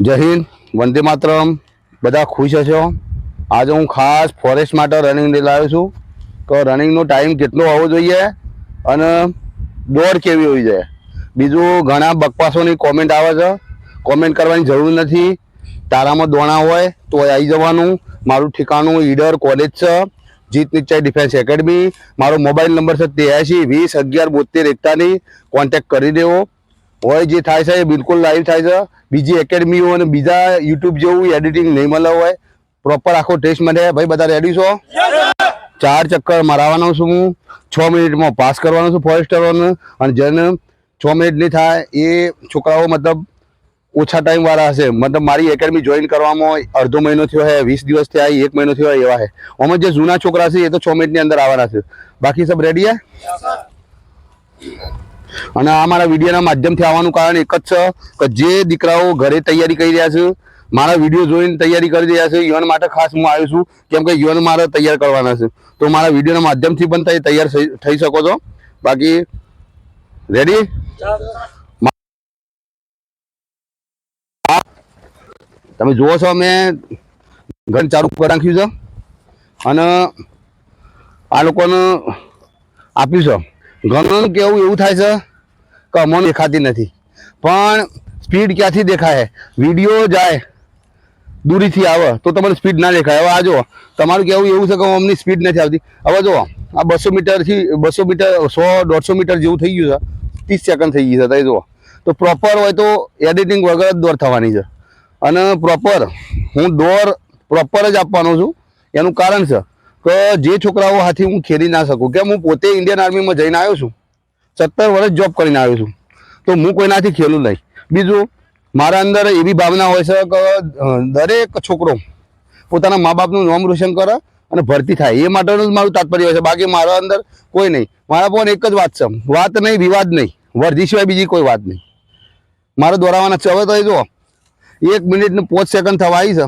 જય હિન્દ, વંદે માતરમ. બધા ખુશ હશો. આજે હું ખાસ ફોરેસ્ટ માટે રનિંગ લઈ લાવ્યો છું કે રનિંગનો ટાઈમ કેટલો હોવો જોઈએ અને દોડ કેવી હોવી જોઈએ. બીજું ઘણા બકવાસોની કોમેન્ટ આવે છે. કોમેન્ટ કરવાની જરૂર નથી. તારામાં દોણા હોય તો આવી જવાનું. મારું ઠેકાણું ઈડર કોલેજ છે, જીત નિશ્ચય ડિફેન્સ એકેડમી. મારો મોબાઈલ નંબર છે 83 20 11 72 41. કોન્ટેક્ટ કરી દેવો. હોય જે થાય છે એ બિલકુલ લાઈવ થાય છે. બીજી એકેડમીઓ અને બીજા યુટ્યુબ જેવું એડિટિંગ નહીં મળે હોય. પ્રોપર આખો ટેસ્ટ મળે. ભાઈ બધા રેડી છો? 4 ચક્કર મારવાનો છું હું. 6 મિનિટમાં પાસ કરવાનો છું ફોરેસ્ટરોને. અને જેને 6 મિનિટ નહીં થાય એ છોકરાઓ મતલબ ઓછા ટાઈમ વાળા હશે, મતલબ મારી એકેડમી જોઈન કરવામાં અડધો મહિનો થયો છે, 20 દિવસ થયા, 1 મહિનો થયો એવા છે. આમાં જે જૂના છોકરા છે એ તો 6 મિનિટની અંદર આવવાના છે. બાકી સબ રેડી હે? અને આ મારા વિડીયોના માધ્યમથી આવવાનું કારણ એક જ છે કે જે દીકરાઓ ઘરે તૈયારી કરી રહ્યા છે, મારા વિડીયો જોઈને તૈયારી કરી રહ્યા છે, યુવાન માટે ખાસ હું આવ્યો છું. કેમ કે યુવાન મારે તૈયાર કરવાના છે. તો મારા વિડીયોના માધ્યમથી પણ તૈયાર થઈ શકો છો. બાકી રેડી? તમે જુઓ છો મેં ઘર ચાલુ કરી નાખ્યું છે અને આ લોકોને આપ્યું છે. ઘણું કેવું એવું થાય છે કે અમને દેખાતી નથી, પણ સ્પીડ ક્યાંથી દેખાય? વિડીયો જાય દૂરીથી આવે તો તમને સ્પીડ ના દેખાય. હવે આ જો તમારું કેવું એવું છે કે અમની સ્પીડ નથી આવતી. હવે જો આ 200 મીટરથી 200 મીટર 100-150 મીટર જેવું થઈ ગયું છે, 30 સેકન્ડ થઈ ગયું છે. જુઓ તો પ્રોપર હોય તો એડિટિંગ વગર જ દોડ થવાની છે. અને પ્રોપર હું દોડ પ્રોપર જ આપવાનો છું. એનું કારણ છે કે જે છોકરાઓ હાથી હું ખેલી ના શકું, કેમ હું પોતે ઇન્ડિયન આર્મીમાં જઈને આવ્યો છું, 17 વર્ષ જોબ કરીને આવ્યો છું, તો હું કોઈનાથી ખેલું નહીં. બીજું મારા અંદર એવી ભાવના હોય છે કે દરેક છોકરો પોતાના મા બાપનું નામ રોશન કરે અને ભરતી થાય, એ માટેનું જ મારું તાત્પર્ય હોય છે. બાકી મારા અંદર કોઈ નહીં. મારા પણ એક જ વાત છે, વાત નહીં, વિવાદ નહીં, વર્ધી સિવાય બીજી કોઈ વાત નહીં. મારે દોરાવાના છે. હવે તો એ જો 1 મિનિટ ને 5 સેકન્ડ થવા આવી છે.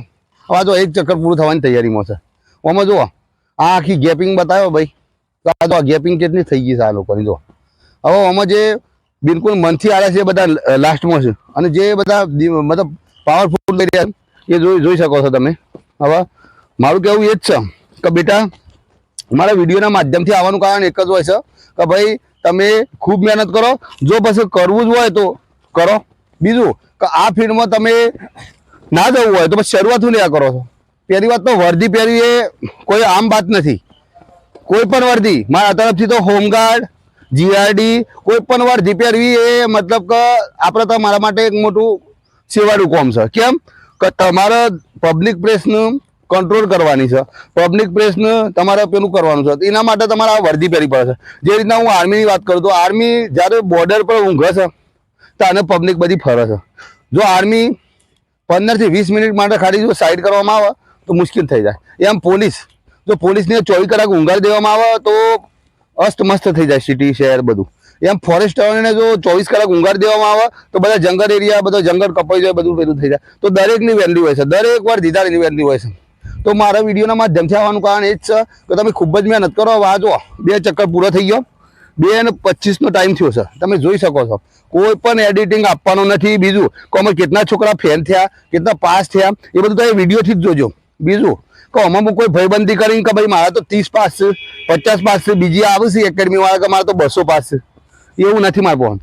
હવે જો એક ચક્કર પૂરું થવાની તૈયારીમાં છે. આમાં જુઓ આ આખી ગેપિંગ બતાવ્યો ભાઈ, તો આ જો ગેપિંગ કેટલી થઈ ગઈ છે આ લોકોની. જો હવે આમાં જે બિલકુલ મનથી આવે છે એ બધા લાસ્ટમાં છે, અને જે બધા મતલબ પાવરફુલ લઈ રહ્યા એ જોઈ શકો છો તમે. હવે મારું કહેવું એ જ છે કે બેટા મારા વિડીયોના માધ્યમથી આવવાનું કારણ એક જ હોય છે કે ભાઈ તમે ખૂબ મહેનત કરો. જો પછી કરવું જ હોય તો કરો. બીજું કે આ ફિલ્ડમાં તમે ના જવું હોય તો પછી શરૂઆત લ્યા કરો છો. પહેલી વાત તો વર્દી પહેરવી એ કોઈ આમ વાત નથી. કોઈ પણ વર્દી મારા તરફથી તો હોમગાર્ડ, જીઆરડી, કોઈ પણ વર્દી પહેરવી એ મતલબ કે આપણે તો મારા માટે એક મોટું સેવાળું કામ છે. કેમ કે તમારે પબ્લિક પ્રેસનું કંટ્રોલ કરવાની છે, પબ્લિક પ્રેસને તમારે પેલું કરવાનું છે. એના માટે તમારે આ વર્દી પહેરવી પડે છે. જે રીતના હું આર્મીની વાત કરું તો આર્મી જ્યારે બોર્ડર પર ઊંઘે છે તો આને પબ્લિક બધી ફરે છે. જો આર્મી 15 થી 20 મિનિટ માટે ખાલી જો સાઈડ કરવામાં આવે તો મુશ્કેલ થઈ જાય. એમ પોલીસ, જો પોલીસને 24 કલાક ઊંઘાડી દેવામાં આવે તો અસ્તમસ્ત થઈ જાય સિટી શહેર બધું. એમ ફોરેસ્ટરોને જો 24 કલાક ઊંઘાડી દેવામાં આવે તો બધા જંગલ એરિયા, બધો જંગલ કપાઈ જાય, બધું પેલું થઈ જાય. તો દરેકની વેલ્યુ હોય છે, દરેક વાર દીધાની વેલ્યુ હોય છે. તો મારા વિડીયોના માધ્યમથી આવવાનું કારણ એ જ છે કે તમે ખૂબ જ મહેનત કરો. હવે આ જો 2 ચક્કર પૂરો થઈ ગયો, 2:25 ટાઈમ થયો છે. તમે જોઈ શકો છો કોઈ પણ એડિટિંગ આપવાનું નથી. બીજું કોમાં કેટલા છોકરા ફેલ થયા, કેટલા પાસ થયા, એ બધું તમે વિડીયોથી જ જોજો. બીજું કે આમાં કોઈ ભયબંધી કરીને કે ભાઈ મારા તો 30 પાસ છે, 50 પાસ છે, બીજી આવે છે એકેડમી વાળા કે મારા તો 200 પાસ છે, એવું નથી મારા ફોન.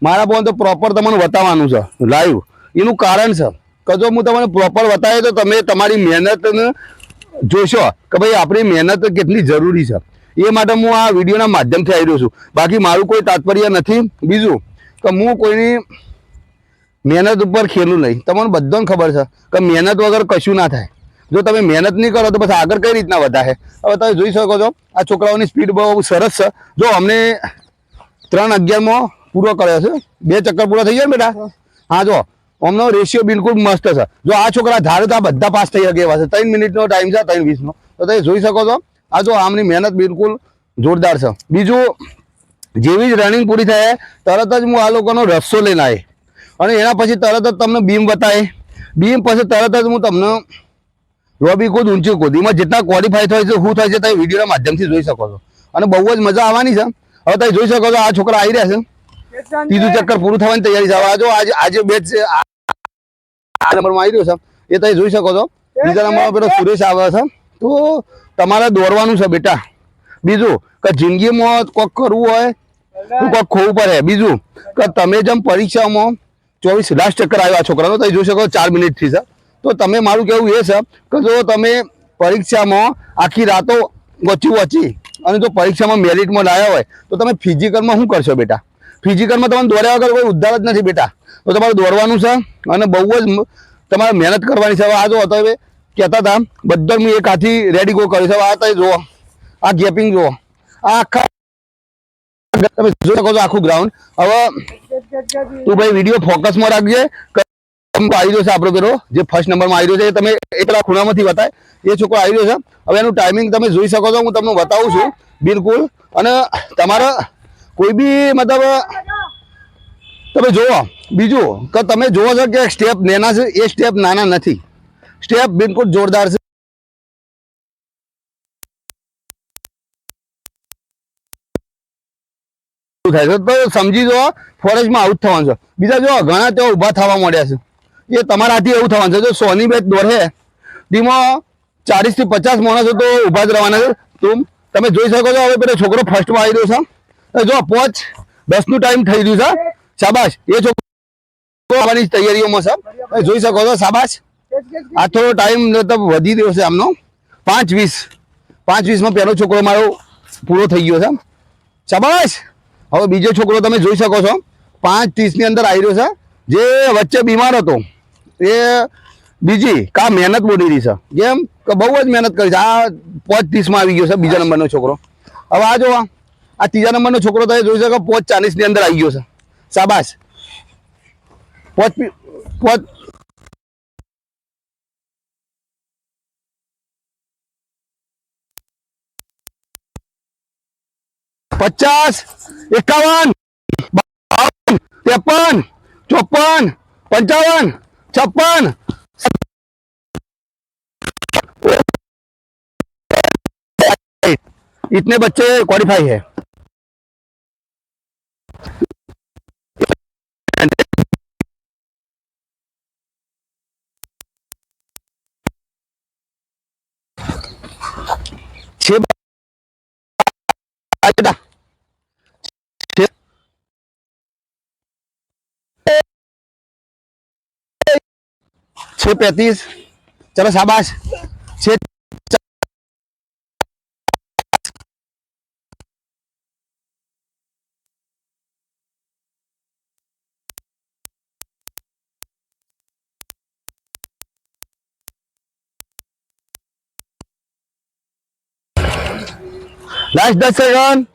મારા ફોન તો પ્રોપર તમને બતાવવાનું છે લાઈવ. એનું કારણ છે કે જો હું તમને પ્રોપર બતાવે તો તમે તમારી મહેનતને જોશો કે ભાઈ આપણી મહેનત કેટલી જરૂરી છે. એ માટે હું આ વિડીયોના માધ્યમથી આવી રહ્યો છું. બાકી મારું કોઈ તાત્પર્ય નથી. બીજું કે હું કોઈની મહેનત ઉપર ખેલું નહીં. તમને બધાને ખબર છે કે મહેનત વગર કશું ના થાય. જો તમે મહેનત નહીં કરો તો પછી આગળ કઈ રીતના વધારે. હવે તમે જોઈ શકો છો આ છોકરાઓની સ્પીડ બહુ સરસ છે. જો અમને 3:11 પૂરો કર્યો છે. 2 ચક્કર પૂરા થઈ ગયા ને બેટા? હા જો અમનો રેશિયો બિલકુલ મસ્ત છે. જો આ છોકરા ધારે તો આ બધા પાસ થઈ ગયા એવા છે. 3 મિનિટનો ટાઈમ છે, 3:20. તો તમે જોઈ શકો છો આ જો આમની મહેનત બિલકુલ જોરદાર છે. બીજું જેવી જ રનિંગ પૂરી થાય તરત જ હું આ લોકોનો રસ્સો લઈને આવે અને એના પછી તરત જ તમને બીમ બતાવે. બીમ પછી તરત જ હું તમને લોબી કૂદ, ઊંચી કૂદ, એમાં જેટલા ક્વોલિફાય થાય છે, શું થાય છે, તમે વિડીયોના માધ્યમથી જોઈ શકો છો. અને બહુ જ મજા આવવાની છે. હવે તમે જોઈ શકો છો આ છોકરા આવી રહ્યા છે, 3રું ચક્કર પૂરું થવાની તૈયારી છે. હવે જો આજે બેચ નંબરમાં આવી રહ્યો છે એ તમે જોઈ શકો છો. બીજા નંબરમાં પેલો સુરેશ આવે છે. તો તમારે દોડવાનું છે બેટા. બીજું કે જિંદગીમાં કોઈક કરવું હોય તો કોઈક ખોવું પડે. બીજું કે તમે જેમ પરીક્ષામાં 24 લાસ્ટ ચક્કર આવ્યા છોકરાનો તમે જોઈ શકો 4 મિનિટથી છે. તો તમે મારું કહેવું એ છે કે જો તમે પરીક્ષામાં આખી રાતો વચી અને જો પરીક્ષામાં મેરિટમાં લાવ્યા હોય તો તમે ફિઝિકલમાં શું કરશો બેટા? ફિઝિકલમાં તમે દોડ્યા વગર કોઈ ઉદ્ધાર જ નથી બેટા. તો તમારે દોડવાનું છે અને બહુ જ તમારે મહેનત કરવાની છે. હવે આ જો તમે કહેતા હતા બધા મેં એક હાથી રેડી ગો કર્યું છે. આ તમે જુઓ, આ ગેપિંગ જુઓ, આ આખા તમે જોઈ શકો છો આખું ગ્રાઉન્ડ. હવે તું ભાઈ વિડીયો ફોકસમાં રાખજે. આવી રહ્યો છે આપણો પેલો જે ફર્સ્ટ નંબરમાં આવી રહ્યો છે તમે એ પેલા ખૂણામાંથી બતાય એ છોકરો આવી રહ્યો છે. હવે એનું ટાઈમિંગ તમે જોઈ શકો છો, હું તમને બતાવું છું બિલકુલ. અને તમારે કોઈ બી મતલબ તમે જુઓ. બીજું કે તમે જુઓ છો કે સ્ટેપ નાના છે, એ સ્ટેપ નાના નથી, સ્ટેપ બિલકુલ જોરદાર છે. થાય છે તો સમજી જો ફોરેસ્ટમાં આઉટ થવાનું છે. બીજા જો ઘણા તેઓ ઊભા થવા મળ્યા છે, એ તમારાથી એવું થવાનું છે. જો 100 ની બેચ દોડે તેમાં 40 થી 50 માણસો તો ઊભા જ રહેવાના છે. તમે જોઈ શકો છો. હવે પેલો છોકરો ફર્સ્ટમાં આવી રહ્યો છે. જો 5:10 નું ટાઈમ થઈ રહ્યું છે. શાબાશ, એ છોકરો આવવાની તૈયારીઓમાં છે. જોઈ શકો છો. શાબાશ. આ થોડો ટાઈમ વધી રહ્યો છે આમનો. 5:20 માં પહેલો છોકરો મારો પૂરો થઈ ગયો છે. શાબાશ. હવે બીજો છોકરો તમે જોઈ શકો છો 5:30 ની અંદર આવી રહ્યો છે. જે વચ્ચે બીમાર હતો એ બીજી કા મહેનત બોલી રહી છે, જેમ કે બહુ જ મહેનત કરી છે. આ 5:30 માં આવી ગયો છે બીજા નંબરનો છોકરો. હવે આ જો આ ત્રીજા નંબરનો છોકરો તમે જોઈ શકો 5:40 ની અંદર આવી ગયો છે. શાબાશ. 50, 51, 52, 53, 54, 56. इतने बच्चे क्वालिफाई है. छह 6:35. चलो शाबाश. 6 लास्ट 10 सेकंड.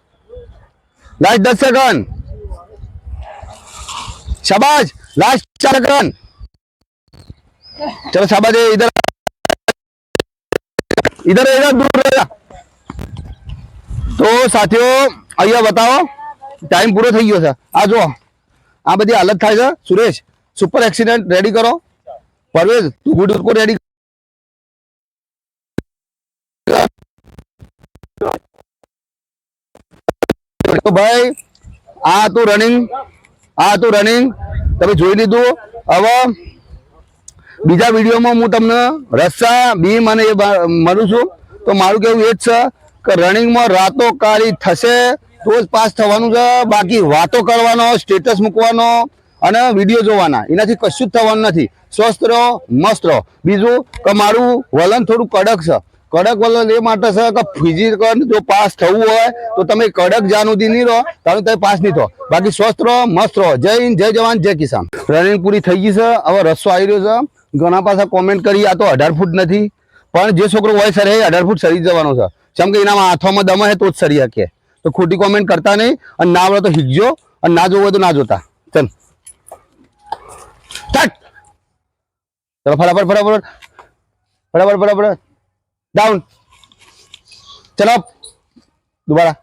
Last 10 second. शाबाश. Last 4 second. चलो शाबाश. इधर इधर इधर दूर रहेगा. तो साथियों અહીંયા બતાવો ટાઈમ પૂરો થઈ ગયો છે. આ જો આ બધી હાલત થાય છે. સુરેશ સુપર એક્સિડન્ટ રેડી કરો. પરવેઝ તું ગુડ को રેડી. તો ભાઈ આ તું રનિંગ તમે જોઈ લીધું. હવે બીજા વિડીયોમાં હું તમને રસ્સા બીમ અને એ મળું છું. તો મારું કેવું એ જ છે કે રનિંગમાં રાતો કાળી થશે તો જ પાસ થવાનું છે. બાકી વાતો કરવાનો, સ્ટેટસ મૂકવાનો અને વિડીયો જોવાના એનાથી કશું જ થવાનું નથી. સ્વસ્થ રહો, મસ્ત રહો. બીજું કે મારું વલણ થોડું કડક છે. કડક વલણ એ માટે છે કે ફિઝિકલ જો પાસ થવું હોય તો તમે કડક જ્યાં સુધી નહીં રહો ત્યાં તમે પાસ નહીં થો. બાકી સ્વસ્થ રહો, મસ્ત રહો. જય હિન્દ, જય જવાન, જય કિસાન. રનિંગ પૂરી થઈ ગઈ છે. હવે રસ્સો આવી રહ્યો છે. ઘણા પાછા કોમેન્ટ કરી આ તો 18 ફૂટ નથી, પણ જે છોકરો હોય સર એ 18 ફૂટ સરી જવાનો છે. કેમ કે એના હાથોમાં દમ હે તો જ સરી શકે. તો ખોટી કોમેન્ટ કરતા નહીં. અને ના આવડે તો શીખજો અને ના જોવું હોય તો ના જોતા. ચલ સ્ટાર્ટ. ચલો फटाफट डाउन. चलो दोबारा.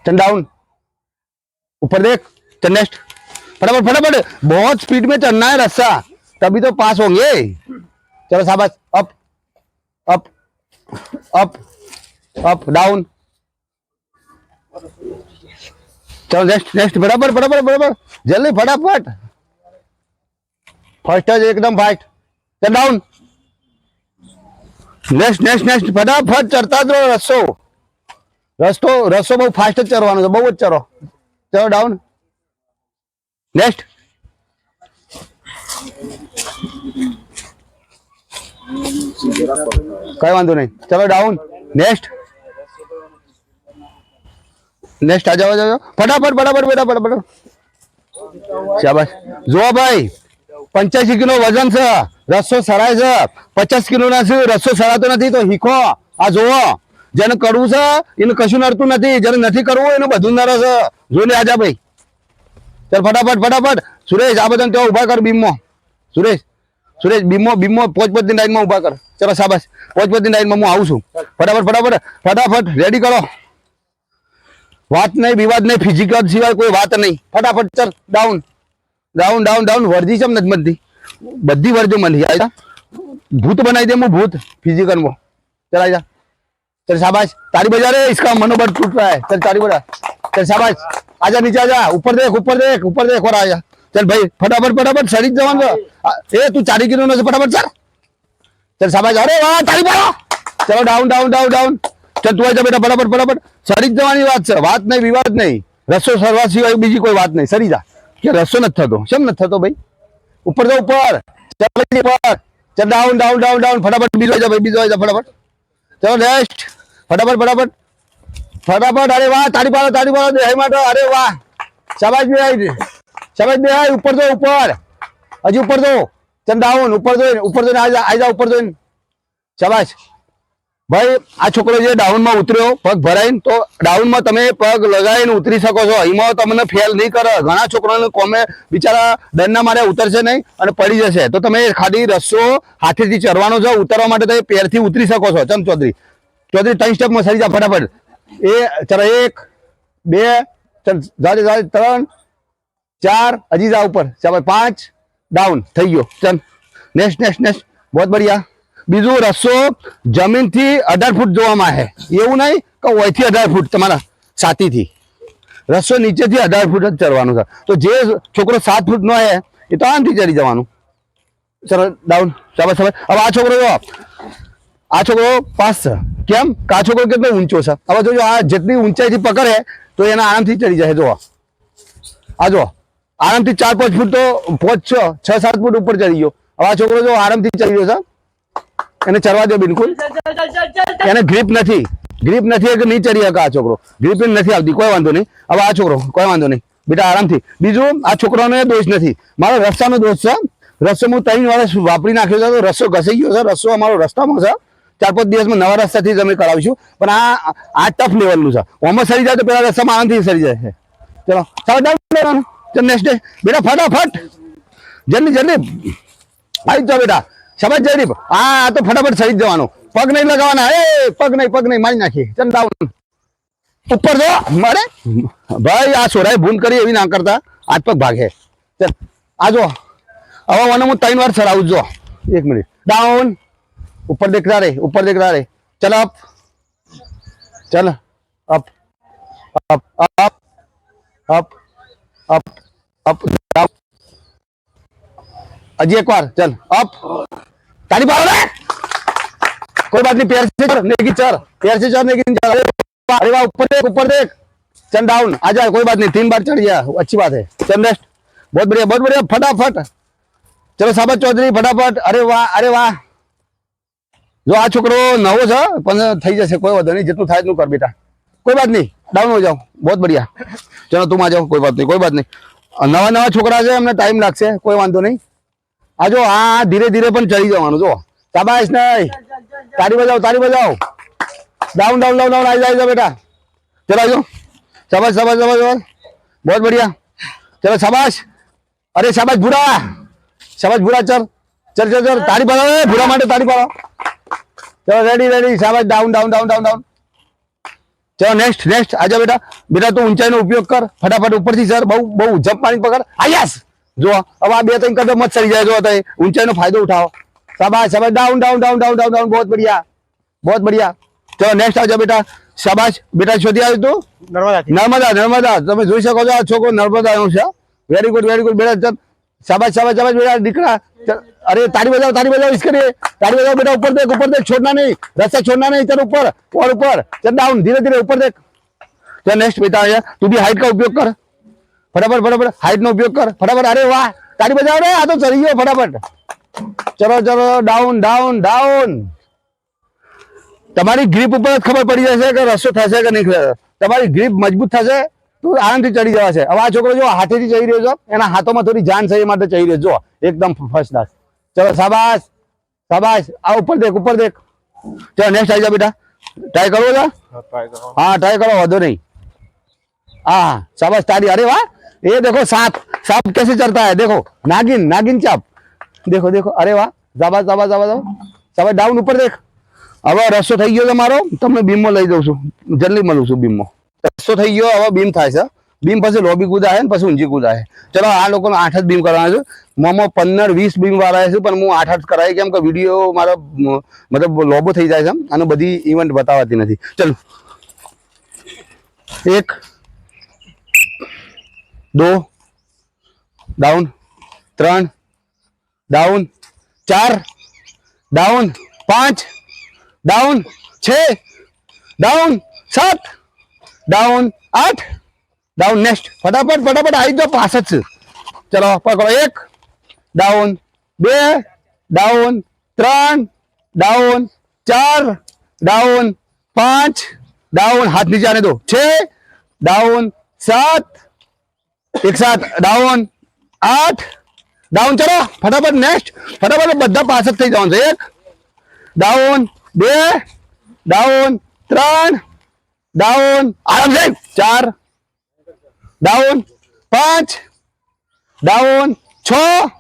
चल डाउन. ऊपर देख. चल नेक्स्ट. फटाफट. बहुत स्पीड में चलना है रस्सा, तभी तो पास होंगे. चलो शाबाश. Up up up up down. चलो नेक्स्ट नेक्स्ट बराबर बराबर बराबर जल्दी फटाफट फर्स्ट है एकदम फाइट चल डाउन नेक्स्ट नेक्स्ट नेक्स्ट फटाफट चढ़ता જ રહો રસ્સો રસ્તો રસ્સો બહુ ફાસ્ટ જ ચરવાનો છે બહુ જ ચરો ચલો ડાઉન નેક્સ્ટ કઈ વાંધો નહીં ચલો ડાઉન નેક્સ્ટ નેક્સ્ટ આ જાઓ જાઓ ફટાફટ ફટાફટ બેટા ફટાફટ શાબાશ જો ભાઈ 85 કિલો વજન છે રસ્સો સરાય છે 50 કિલો ના છે રસ્સો સરાતો નથી તો હીખો આ જોવો જેને કરવું છે એને કશું નડતું નથી જેને નથી કરવું એને બધું નડે છે જોઈ લે આજા ભાઈ ચાલ ફટાફટ ફટાફટ સુરેશ આ બધાને ત્યાં ઉભા કર બીમમાં સુરેશ સુરેશ બીમો બીમો પોચપતની લાઈનમાં ઉભા કર ચલો શાબાશ પોચપતની લાઈનમાં હું આવું છું ફટાફટ ફટાફટ ફટાફટ રેડી કરો વાત નહીં વિવાદ નહીં ફિઝિકલ સિવાય કોઈ વાત નહીં ફટાફટ ચલ ડાઉન ડાઉન ડાઉન ડાઉન વર્ધી છે નથી બનતી બધી વર્જો મળી આજા ભૂત બનાવી दे હું भूत फिजिकल में चल आजा चल शाबाश ताली बजा रे इसका मनोबल टूट रहा है चल ताली बजा चल शाबाश आजा नीचे आजा ऊपर देख ऊपर देख ऊपर देख और आजा चल भाई फटाफट फटाफट शरीर जवान ए तू 4 किलो से फटाफट चल चल शाबाश अरे वाह ताली बजा चलो डाउन डाउन डाउन डाउन चल तू आजा बेटा फटाफट फटाफट शरीर जवानी बात है बात नहीं विवाद नहीं रस्सो सरवा सिवाय बीजी कोई बात नहीं सरी जा કે રસ્સો નથી થતો કેમ નથી થતો ભાઈ ઉપર જાવ ઉપર ચાલ ઉપર ચાલ ડાઉન ડાઉન ડાઉન ડાઉન ફટાફટ બીજો જા ભાઈ બીજો જા ફટાફટ ચલો નેક્સ્ટ ફટાફટ ફટાફટ ફટાફટ અરે વાહ તાળી પાડો દેહ માટે અરે વાહ શાબાશ બે આઈ ઉપર જો ઉપર હજી ઉપર જો ચાલ ડાઉન ઉપર જો આજા ઉપર જો શાબાશ ભાઈ આ છોકરો જે ડાઉન માં ઉતર્યો પગ ભરાઈને તો ડાઉન માં તમે પગ લગાવીને ઉતરી શકો છો એમાં તમને ફેલ નહીં કરે ઘણા છોકરાઓને કોમે બિચારા ડરના મારે ઉતરશે નહીં અને પડી જશે તો તમે ખાલી રસ્સો હાથેથી ચરવાનો છો ઉતરવા માટે તમે પેરથી ઉતરી શકો છો ચમ ચૌધરી 3 સ્ટેપમાં સરી જા ફટાફટ એ ચાલો 1 2 ચાલ જાજે 3 4 હજી જા ઉપર ચાલો 5 ડાઉન થઈ ગયો ચાલ નેક્સ્ટ નેક્સ્ટ નેક્સ્ટ બહુ બઢિયા બીજું રસ્સો જમીનથી 18 ફૂટ જોવામાં આવે એવું નહીં કે ઓયથી 18 ફૂટ તમારા છાતીથી રસ્સો નીચેથી 18 ફૂટ જ ચરવાનું છે તો જે છોકરો 7 ફૂટ નો હે એ તો આમથી ચડી જવાનું ચલો ડાઉન શાબાશ શાબાશ હવે આ છોકરો પાસ છે કેમ કે આ છોકરો કેટલો ઊંચો છે હવે જોજો આ જેટલી ઊંચાઈથી પકડે તો એના આરામથી ચડી જાય જો આ જો આરામથી 4-5 ફૂટ તો 6-7 ફૂટ ઉપર ચડી ગયો હવે આ છોકરો જો આરામથી ચડી ગયો છે એને ચરવા દો બિલકુલ એને ગ્રીપ નથી કે નહીં ચડી શકે આ છોકરો ગ્રીપ નથી આવતી કોઈ વાંધો નહીં હવે આ છોકરો કોઈ વાંધો નહીં બેટા આરામથી બીજું આ છોકરાનો દોષ નથી મારો રસ્તાનો દોષ છે રસ્તો હું 3 વર્ષ વાપરી નાખ્યો છે તો રસ્તો ઘસાઈ ગયો છે રસ્તો અમારો રસ્તામાં છે 4-5 દિવસમાં નવા રસ્તાથી જ અમે કરાવીશું પણ આ ટફ લેવલનું છે ઓમાં સરી જાય તો પેલા રસ્તામાં આરામથી સરી જાય છે ચલો ચાલો ડાઉન ચલ નેક્સ્ટ ડે બેટા ફટાફટ જલ્દી જલ્દી આવી જાઓ બેટા શાબાશ જયદીપ હા તો ફટાફટ સરી જવાનું પગ નહીં લગાવવાના પગ નહીં મારી નાખીએ ચલ ડાઉન ઉપર જો મારે ભાઈ આ છોરાએ ભૂલ કરી એવી ના કરતા આજ પગ ભાગે ચલ આ જો હવે મને હું 3 વાર સરાવું જો 1 મિનિટ ડાઉન ઉપર દેખતા રે ચલ અપ ચલ up up up up up up down હજી એક વાર ચલ અપ તારી પાડો રે कोई बात नहीं पैर से चढ़ नेकी चढ़ पैर से चढ़ नेकी चढ़ अरे वाह ऊपर देख चल डाउन आ जा कोई बात नहीं 3 बार चढ़ गया अच्छी बात है चल नेक्स्ट बहुत बढ़िया फटाफट चलो शाबाश चौधरी फटाफट अरे वाह जो आ छोकरो नवो છે પણ થઈ જશે કોઈ વાંધો નહીં જેટલું થાય એટલું કર બેટા કોઈ बात नहीं डाउन हो जाओ बहुत बढ़िया चलो तुम आ जाओ कोई बात नहीं नवा छोकरा છે એમને ટાઈમ લાગશે કોઈ વાંધો નહીં આ જો આ ધીરે પણ ચડી જવાનું જો शाबाश नहीं ताली बजाओ डाउन आ जाओ बेटा चलो आ जाओ शाबाश बहुत बढ़िया चलो शाबाश अरे शाबाश बुरा चल ताली बजाओ बुरा माटे ताली पाड़ो चलो रेडी शाबाश डाउन चलो नेक्स्ट आ जाओ बेटा तू ऊंचाई नो उपयोग कर फटाफट ऊपर थी सर बहु जंप मारी पकड़ आयास जो अब आ 2-3 कदम मत सरी जाए जो ऊंचाई नो फायदो उठाओ शाबाश डाउन बहुत बढ़िया चलो नेक्स्ट आ जाओ बेटा શાબાશ બેટા શોધી આવ્યું તું નર્મદા નર્મદા તમે જોઈ શકો છો આ છોકરો નર્મદા નું છે વેરી ગુડ બેટા ચાલ શાબાશ શાબાશ શાબાશ બેટા દીકરા अरे ताड़ी बजाओ इसके लिए ताड़ी बजाओ बेटा ऊपर देख छोड़ना नहीं रास्ता छोड़ना नहीं चल ऊपर और ऊपर चल डाउन धीरे धीरे ऊपर देख चल नेक्स्ट बेटा आया तू भी हाइट का उपयोग कर फटाफट हाइट नो उपयोग कर फटाफट अरे वाह ताड़ी बजाओ रे आ तो चली गयो फटाफट चलो चलो डाउन डाउन डाउन તમારી ગ્રીપ ઉપર જ ખબર પડી જશે કે રસ્તો થશે કે નહીં તમારી ગ્રીપ મજબૂત થશે તો આરામથી ચડી જવાશે હવે આ છોકરો જો હાથેથી ચડી રહ્યો છો એના હાથોમાં થોડી જાન છે એ માટે ચડી રહ્યો જો એકદમ ફર્સ્ટ ક્લાસ ચલો શાબાશ શાબાશ આ ઉપર દેખ ચલો નેક્સ્ટ આવી જા બેટા ટ્રાય કરો છો हाँ ट्राई करो વધો नहीं हाँ शाबाश ताड़ी अरे वाह ये देखो सांप सांप कैसे चढ़ता है देखो नागिन नागिन चाप देखो देखो अरे वाह शाबाश शाबाश शाबाश शाबाश डाउन ऊपर देख હવે રસ્તો થઈ ગયો તમારો તમને બીમમાં લઈ દઉં છું જલ્દી મળું છું બીમમાં રસ્તો થઈ ગયો હવે બીમ થાય છે બીમ પછી લોબી કૂદા છે ને પછી ઊંચી કૂદા છે ચલો આ લોકોને 8 જ બીમ કરવાના છે મોમાં 15-20 બીમ વાળા છે પણ હું 8 જ કરાય કેમ કે વિડીયો મારો મતલબ લોબો થઈ જાય છે અને બધી ઇવેન્ટ બતાવતી નથી ચલો 1 2 down 3 down 4 down 5 down 6 down 7 down 8 down next फटाफट आई जाओ 65 से चलो पकड़ो 1 down 2 down 3 down 4 down 5 down हाथ नीचे आने दो 6 डाउन 7 एक साथ डाउन 8 डाउन चलो फटाफट नेक्स्ट फटाफट બધા 65 થઈ જવાનું છે 1 डाउन 2 डाउन 3 डाउन आराम से 4 डाउन 5 डाउन 6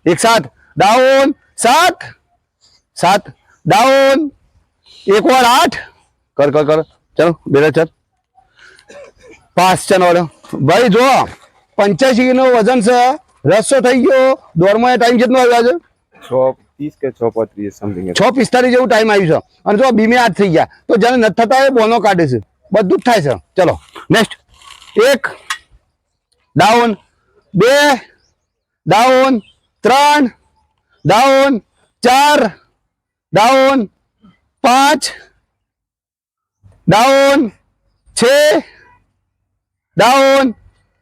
एक साथ डाउन 7 डाउन एक और 8 कर चलो बेटा चल 5 चलो भाई जो 85 किलो वजन से रस्सो થઈ ગયો દોડમાં ટાઈમ કેટલો આવ્યો છે 6:30 કે 6:35 સમથિંગ 6:45 જેવું ટાઈમ આવ્યું છે અને જો બીમે 8 થઈ ગયા તો જેને નથી થતા એ બોનો કાઢે છે બધું જ થાય છે ચલો next 1 down 2 down 3 down 4 down 5 down 6 down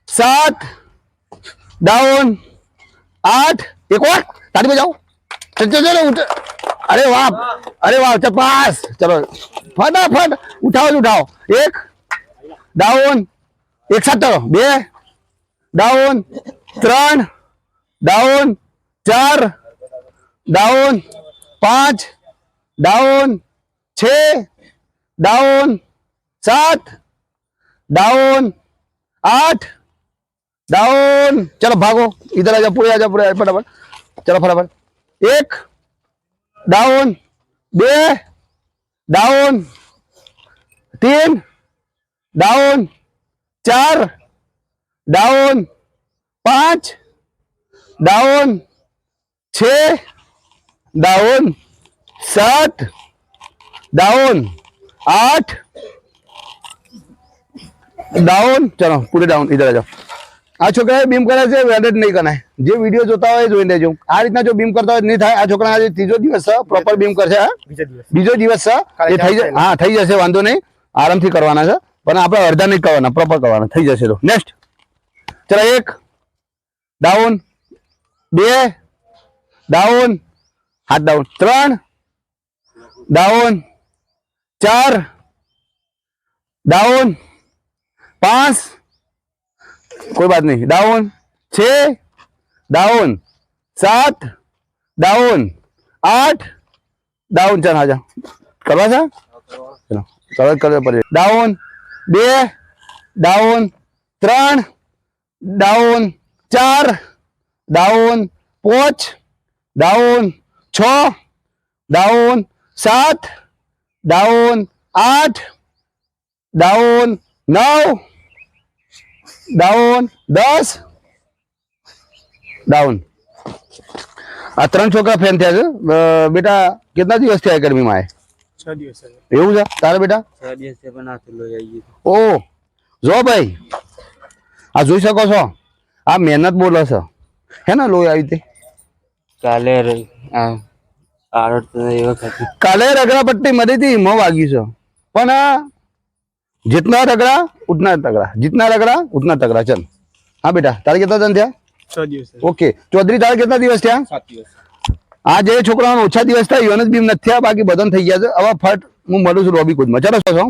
7 down 8 एक और ताली बजाओ चलो उठ अरे वाह चल 5 चलो फटाफट उठाओ 1 डाउन एक साथ चलो 2 down 3 down 4 down 5 down 6 down 7 down 8 down चलो भागो इधर आ जाओ पूरे फटाफट चलो फटाफट 1 down 2 down 3 down 4 down 5 down 6 down 7 down 8 down चलो पूरे डाउन इधर आ जाओ આ છોકરાએ બીમ કરે છે વેડેડ નહીં કરાય જે વિડીયો જોતા હોય જોઈ લેજો આ રીતના જો બીમ કરતા હોય નહીં થાય આ છોકરા આજે ત્રીજો દિવસ છે પ્રોપર બીમ કરશે બીજો દિવસ છે એ થઈ જાય હા થઈ જશે વાંધો નહીં આરામથી કરવાના છે પણ આપણે અડધા નહીં કરવાના પ્રોપર કરવાના થઈ જશે તો નેક્સ્ટ ચલો 1 डाउन 2 डाउन हाथ डाउन 3 डाउन 4 डाउन 5 कोई बात नहीं डाउन 6 डाउन 7 डाउन 8 डाउन चल आ जा करवा सा चलो कवर कर पड़े down 2 down 3 down 4 down 5 down 6 down 7 down 8 down 9 down 10 down आ 3 छोकरा फेन थे बेटा कितना दिवस थे एकेडमी में आए દિવસ છે. એવું છે તારે બેટા? 6 દિવસ છે પણ આથી લોહી આવી ગયું. ઓ જો ભાઈ આ જોઈ શકો છો, આ મહેનત બોલે છે હે ને લોહી આવી તે કાલે આરત એ વખત કાલે રગડા પટ્ટી મરી थी મોં વાગ્યું છે પણ जितना रगड़ा उतना तगड़ा, जितना रगड़ा उतना तगड़ा। चल हाँ बेटा तारे कितना दिन थया? 6 દિવસ છે. ओके चौधरी तारे कितना दिवस थया? 7 દિવસ. આ જે છોકરાઓને ઓછા દિવસ થાય યોનસ બીમ નથી થયા, બાકી બધાને થઈ ગયા છે. હવે ફટ હું મળું છું રોબી કુદમાં. ચાલો છો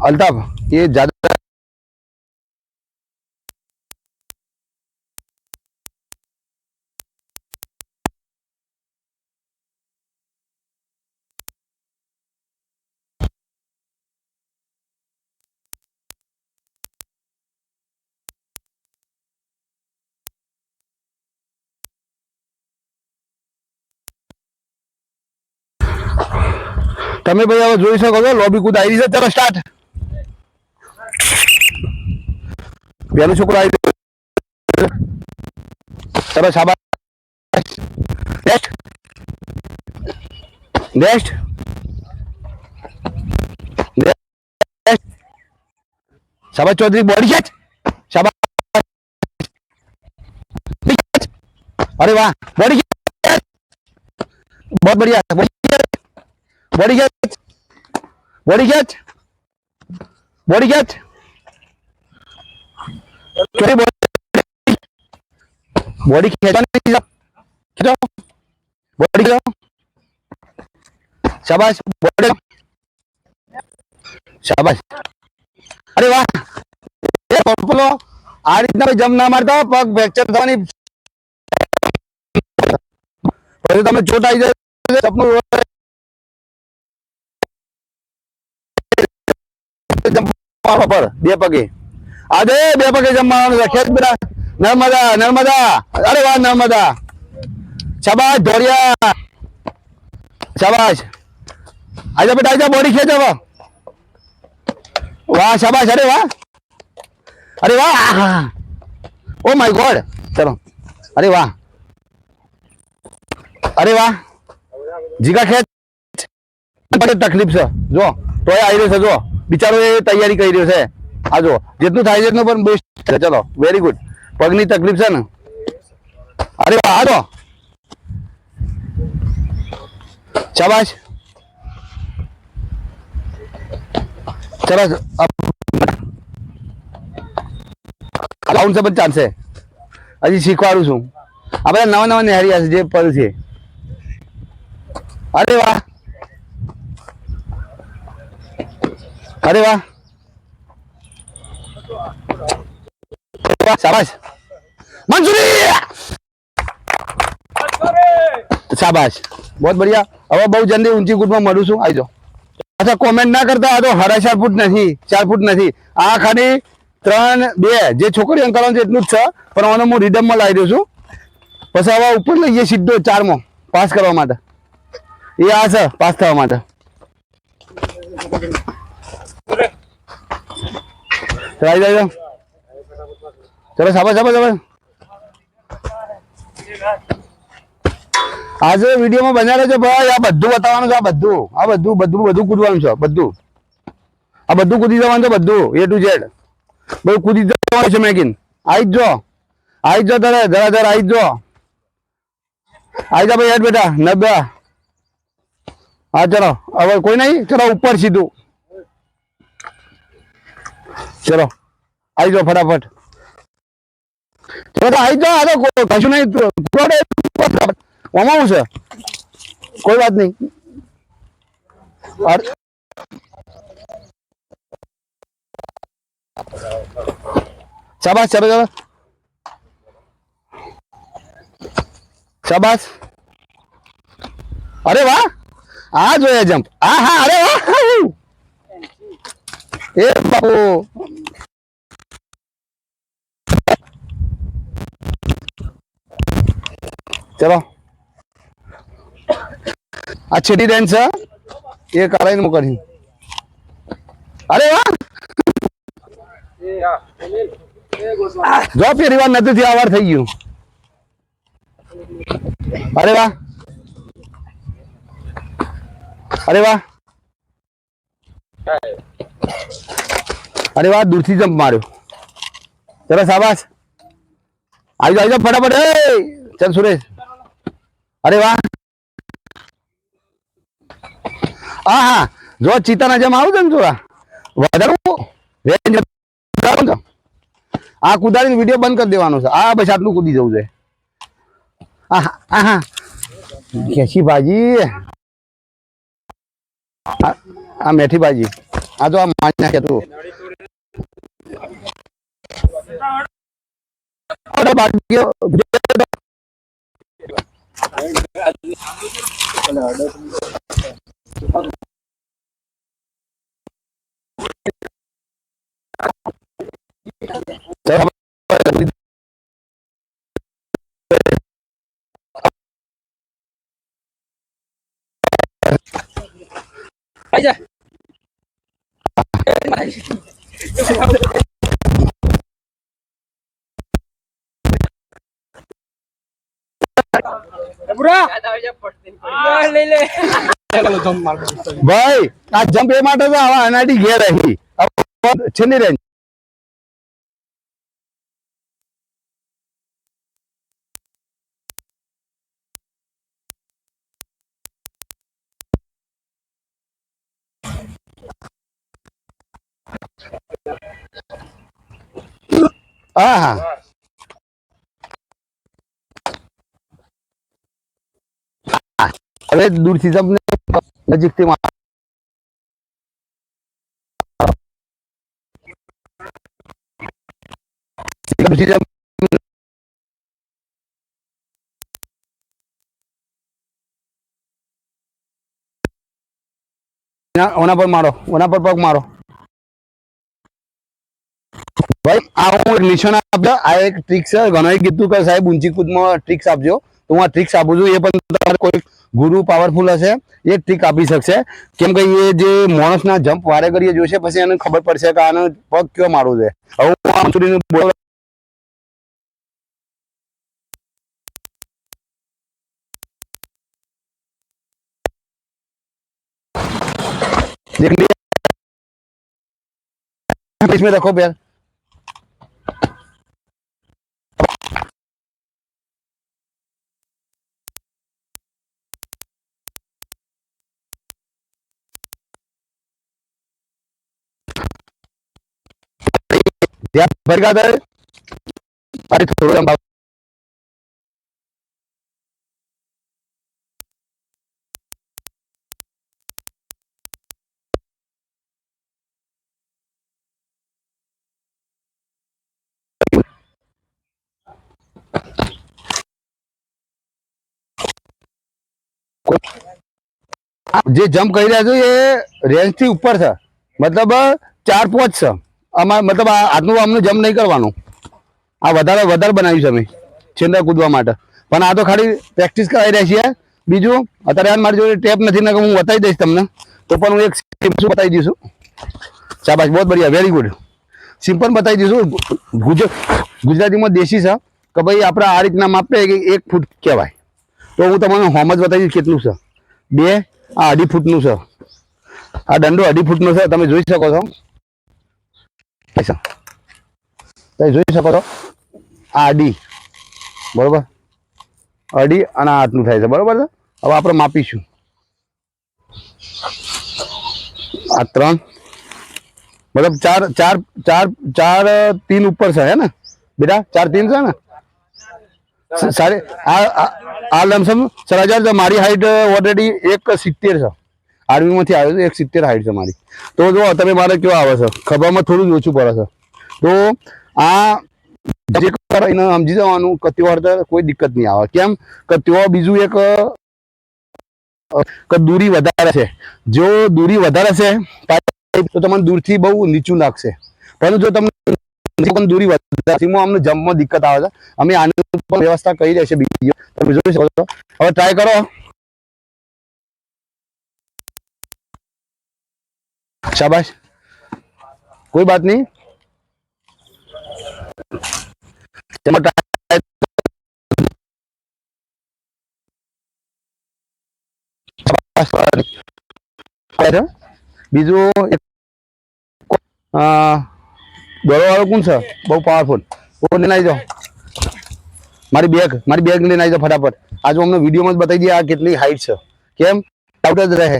અલ્તાફ એ જ્યાદા તમે ભાઈ હવે જોઈ શકો છો લોબી કૂદ આવી છે. ચાલો સ્ટાર્ટ. પેલું છોકરો આવી ગયું. ચલો શાબાશ. નેક્સ્ટ નેક્સ્ટ શાબાશ ચૌધરી બોડી ખેંચ. શાબાશ अरे वाह बॉडी बहुत बढ़िया body catch body catch body catch body खींचो बॉडी खींचो शाबाश बॉडी शाबाश अरे वाह पप्पलो आ रीतना जम ना मारता पग फ्रेक्चर थवानी પછી તમે ચોટ આવી જાય સપનું જમવા પર બે પગે આજે બે પગે જમવાનું છે. ખેત બેટા નર્મદા નર્મદા અરે વાહ નર્મદા શાબાશ ધોરિયા શાબાશ આજે બેટા આજે બોડી ખેંચ હવે વાહ શાબાશ અરે વાહ ઓ માય ગોડ ચલો અરે વાહ अरे वाह जीगा खेच तकलीफ से जो तो आई रह्यो छे जो बिचारो ए तैयारी કરી રહ્યો છે આ જો જેટલું થાય છે એટલું પણ બેસ્ટ છે. ચલો વેરી ગુડ. પગની તકલીફ છે ને અરે વાહ આ જો શાબાશ ચલો રાઉન્ડ છે પણ ચાલશે હજી શીખવાડું છું. આ બધા નવા નવા નેહરિયા છે જે પલ છે. अरे वाह अरे वाह शाबाश मंजूरी शाबाश बहुत बढ़िया. હવે બહુ જલ્દી ઊંચી કૂદમાં મળું છું. આવી જાઓ. અચ્છા કોમેન્ટ ના કરતા આ તો 4.5 ફૂટ નથી 4 ફૂટ નથી આ ખાલી 3 2 જે છોકરીઓ કરવાનું છે એટલું જ છે પણ આનો હું રીડમમાં લાવી દઉં છું. પછી હવે ઉપર લઈએ સીધો 4 માં પાસ કરવા માટે. ये आ सर पास था हमारा चला जाओ चलो शाबाश शाबाश शाबाश. आज वीडियो में बना रहे भाई आ બધું બતાવવાનું છે. આ બધું કૂદવાનું છે. આ બધું કૂદી જવાનું છે. બધું A to Z બધું કૂદી જવાનું છે. મેકિન આવી જ જો તારે જરા આવી જ જો આવી જા ભાઈ હેડ બેટા 90. हाँ चलो अब कोई नहीं चलो ऊपर सीधू चलो आई जाओ फटाफट चलो आई जाओ. आ तो कशु नहीं वहाँ से कोई बात नहीं. शाबाश चलो चलो शाबाश अरे वाह आ जो है जंप हाँ हाँ अरे वाह ए बाबू चलो आ छेटी डांस ये कराई मु करी अरे वाह जो પહેલી વાર નતું થયું આ વાર થઈ ગયું. અરે વાહ अरे वाह, अरे वाह, दूरથી જમ્પ માર્યો. ચલો શાબાશ, આવી જાઓ ફટાફટ. ચલ સુરેશ, અરે વાહ. હા હા, જો ચિતાના જેમ આવું છે ને થોડા વધારવું રેન્જ. આ કુદાડીને વિડીયો બંધ કરી દેવાનો છે. આ બસ આટલું કૂદી જવું છે. હા, ખેંચી ભાજી, આ મેથી ભાજી, આ તો આ મારી નાખે તું. ભાઈ આ જમ્પ એ માટે તો આવા અનાડી ઘેર રહી છે ની રેન્જ. હા હા, હવે દૂરથી જમ્પ નજીકથી દૂરથી જમ્પ. ઓના પર મારો, ઓના પર પગ મારો. ભાઈ આ હું એક નિશાન આપ્યો. આ એક ટ્રિક છે. ઘણાએ કીધું કે સાહેબ ઊંચી કૂદમાં ટ્રિક્સ આપજો, તો હું આ ટ્રિક્સ આપું છું. એ પણ તમારે કોઈ ગુરુ પાવરફુલ હશે એ ટ્રિક આપી શકશે. કેમ કે એ જે માણસના જમ્પ વારે કરીએ જોશે, પછી એને ખબર પડશે કે આનો પગ કયો મારો છે. હવે હું આમ છોડીને બોલ इसमें रखो पैर. भर का दर अरे थोड़ा જે જમ્પ કરી રહ્યા છો એ રેન્જ થી ઉપર છે. મતલબ 4-5 છે. આમાં મતલબ આ આટલું આમનું જમ્પ નહીં કરવાનું. આ વધારે વધારે બનાવ્યું છે અમે છેલ્લે કૂદવા માટે. પણ આ તો ખાલી પ્રેક્ટિસ કરાવી રહ્યા છીએ. બીજું અત્યારે મારી જોડે ટેપ નથી ને હું બતાવી દઈશ તમને, તો પણ હું એક સિમ્પલ બતાવી દઈશું. શાબાશ, બહુ બઢિયા, વેરી ગુડ. સિમ્પલ બતાવી દઈશું. ગુજરાતીમાં દેશી છે કે ભાઈ આપણે આ રીતના માપે કે 1 ફૂટ કહેવાય. તો હું તમને હોમ જ બતાવી દઈશ કેટલું છે. 2 આ 2.5 ફૂટનું છે. આ દંડો 2.5 ફૂટનો છે. તમે જોઈ શકો છો. તમે જોઈ શકો છો આ અડી, બરોબર, અડી અને આટલું થાય છે, બરોબર છે. હવે આપણે માપીશું. આ 3 मतलब 3 ऊपर से है ना बेटा, 4-3 से है ना सारे आ लमसम 4,000 मारी हाइट ऑलरेडी 1.70 છે. આર્મી માંથી આવ્યો તો 1.70 હાઈટ છે મારી. તો જો તમે મારે કેવો આવે છે, ખભામાં થોડું જ ઓછું પડે છે. તો આ જે એને સમજી જવાનું કે ત્યાં કોઈ દિક્કત નહીં આવે. કેમ કે ત્યાં બીજું એક દૂરી વધારે છે. જો દૂરી વધારે છે તો તમને દૂરથી બહુ નીચું લાગશે. પરંતુ જો તમને દૂરી વધારે અમને જમ્પમાં દિક્કત આવે છે, અમે આની પણ વ્યવસ્થા કરી રહ્યા છે બીજી. તમે જોઈ શકો છો. હવે ટ્રાય કરો. શાબાશ, કોઈ બાત નહીં. બીજું દોડવાળો કોણ છે બહુ પાવરફુલ લઈને આવી જાઓ મારી બેગ લઈને આવી જાઓ ફટાફટ આજે અમને વિડીયોમાં જ બતાવી દઈએ આ કેટલી હાઈટ છે કેમ ડાઉટ જ રહે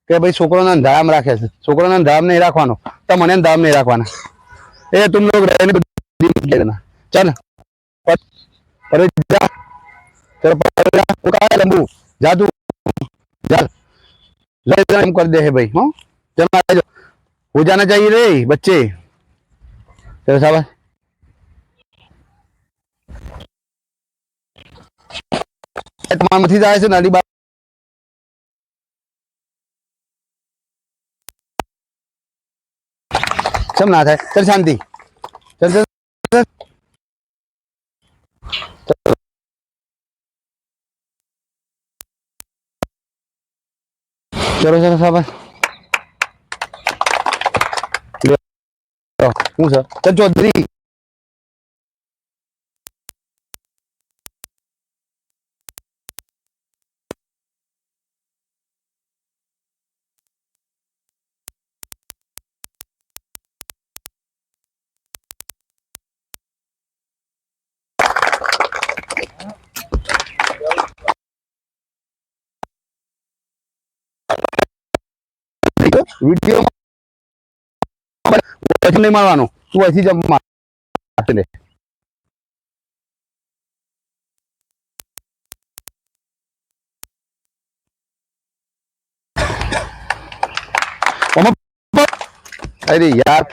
કે ભાઈ છોકરોના ધામ રાખે છે છોકરોના ધામ નહીં રાખવાનો તો મને ધામ નહીં રાખવાના એ તુમ લોગ રહેને चल पर जा तेरा पकड़ा वो कहा है लंबू जा तू जा हम कर दे है भाई हाँ चल आ जाओ हो जाना चाहिए रे बच्चे तेरा साहब તમારા માંથી જાય છે નાડી બાર સમ ના થાય ચલ શાંતિ ચલ ચલ चलो चलो साहब हूँ सर चल चौधरी वीडियो नहीं मारवानो तू ऐसी जब मारते ले अरे यार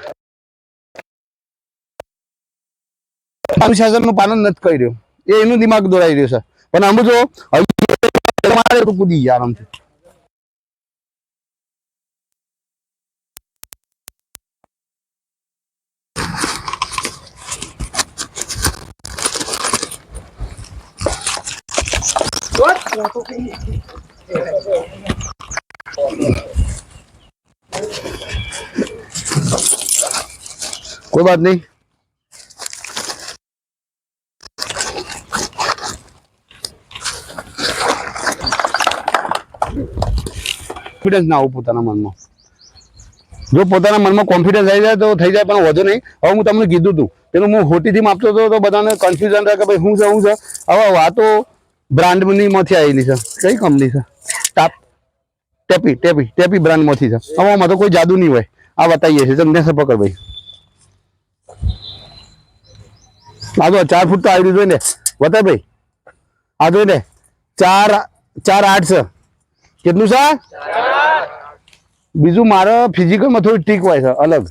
अनुशासन નું પાલન નથી કરી રહ્યો એ એનું દિમાગ દોડાઈ રહ્યો છે પણ આમ જો મારે તો કૂદી ગયા આરામથી कोई बात नहीं કોન્ફિડન્સ ના આવું પોતાના મનમાં જો પોતાના મનમાં કોન્ફિડન્સ આવી જાય તો થઈ જાય પણ વધુ નહીં હવે હું તમને કીધું હતું પેલું હું હોટીથી માપતો હતો તો બધાને કન્ફ્યુઝન રહે કે ભાઈ શું છે હવે આ તો બ્રાન્ડની માંથી આવેલી છે કઈ કંપની છે ટેપી બ્રાન્ડ માંથી છે હવે આમાં તો કોઈ જાદુ નહીં હોય આ બતાવીએ છીએ તમને પકડ ભાઈ આ તો 4 ફૂટ તો આવી જોઈ ને બતાય ભાઈ આ જોઈ ને 4.8 છે કેટલું છે બીજું મારે ફિઝિકલમાં થોડી ટ્રીક હોય છે અલગ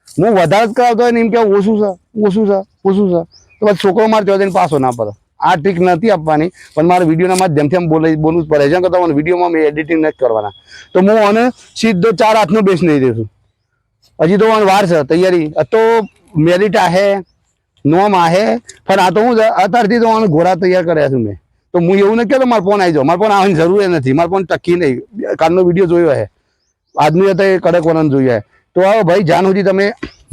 હું વધારે જ કરાવતો હોય ને એમ કે ઓછું છે તો પછી છોકરો મારે ત્યાં જઈને પાછો ના પડે આ ટ્રીક નથી આપવાની પણ મારે વિડીયોના માધ્યમથી આમ બોલવું જ પડે છે કે તમને વિડીયોમાં મેં એડિટિંગ નથી કરવાના તો હું આને સીધો 4.8 નો બેસ નહીં દઈશું હજી તો વાર છે તૈયારી તો મેરિટ આહે નોમ આહે પણ આ તો હું અત્યારથી તો ઘોડા તૈયાર કર્યા છું મેં તો હું એવું નથી કહેતો મારે ફોન આવી જાઓ મારે ફોન આવવાની જરૂર નથી મારે ફોન ટકી નહીં કાલનો વિડીયો જોયો હે આદમી હતા એ કડક વલણ જોયા તો આવો ભાઈ જ્યાં સુધી તમે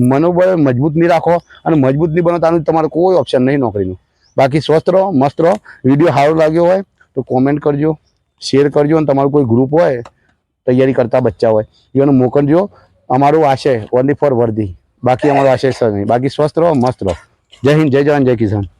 મનોબળ મજબૂત નહીં રાખો અને મજબૂત નહીં બનો ત્યાં તમારે કોઈ ઓપ્શન નહીં નોકરીનું બાકી સ્વસ્થ રહો મસ્ત રહો વિડીયો સારો લાગ્યો હોય તો કોમેન્ટ કરજો શેર કરજો અને તમારું કોઈ ગ્રુપ હોય તૈયારી કરતા બચ્ચા હોય એને મોકલજો અમારું આશય ઓનલી ફોર વર્ધી બાકી અમારો આશય સર નહીં બાકી સ્વસ્થ રહો મસ્ત રહો જય હિન્દ જય જવાન જય કિસાન